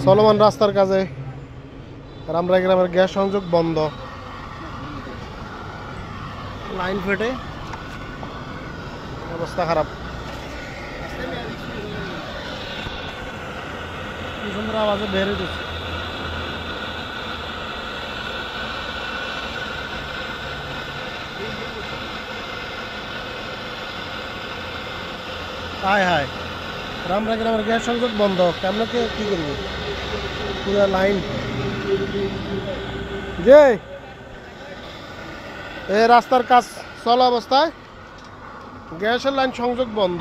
চলমান রাস্তার কাজে রামরাই গ্রামের গ্যাস সংযোগ বন্ধ, লাইন ফেটে অবস্থা খারাপ। কি সুন্দর আওয়াজে বের হইতেছে। হায় হায়, রামরাই গ্রামের গ্যাস সংযোগ বন্ধ, কেমন কি করবো, পুরো লাইন যে এই রাস্তার কাজ চলা অবস্থায় গ্যাসের লাইন সংযোগ বন্ধ।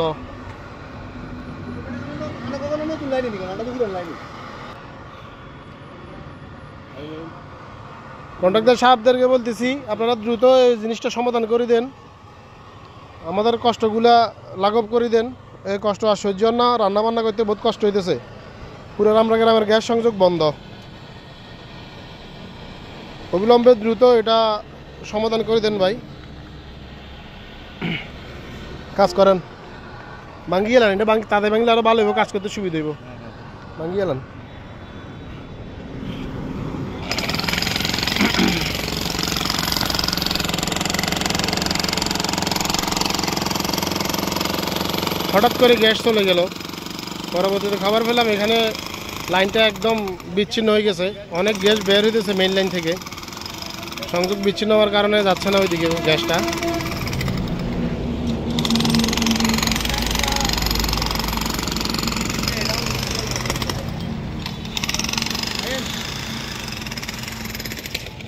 কন্ট্রাক্টর সাহেবদেরকে বলতেছি আপনারা দ্রুত এই জিনিসটা সমাধান করে দেন, আমাদের কষ্টগুলা লাঘব করে দেন। এই কষ্ট আর সহ্য না, রান্না বান্না করতে বহুত কষ্ট হইতেছে। পুরো রামরাই গ্রামের গ্যাস সংযোগ বন্ধ, অবিলম্বে দ্রুত এটা সমাধান করে দেন ভাই। কাজ করেন, ভাঙ্গি গেলেন এটা, তাদের ভাঙলে আরো ভালো হইব, কাজ করতে সুবিধা হইব। ভাঙ্গি গেলেন। হঠাৎ করে গ্যাস চলে গেল, পরবর্তীতে খবর পেলাম এখানে লাইনটা একদম বিচ্ছিন্ন হয়ে গেছে, অনেক গ্যাস বের হইতেছে মেইন লাইন থেকে, সংযোগ বিচ্ছিন্ন হওয়ার কারণে যাচ্ছে না ওইদিকে গ্যাসটা।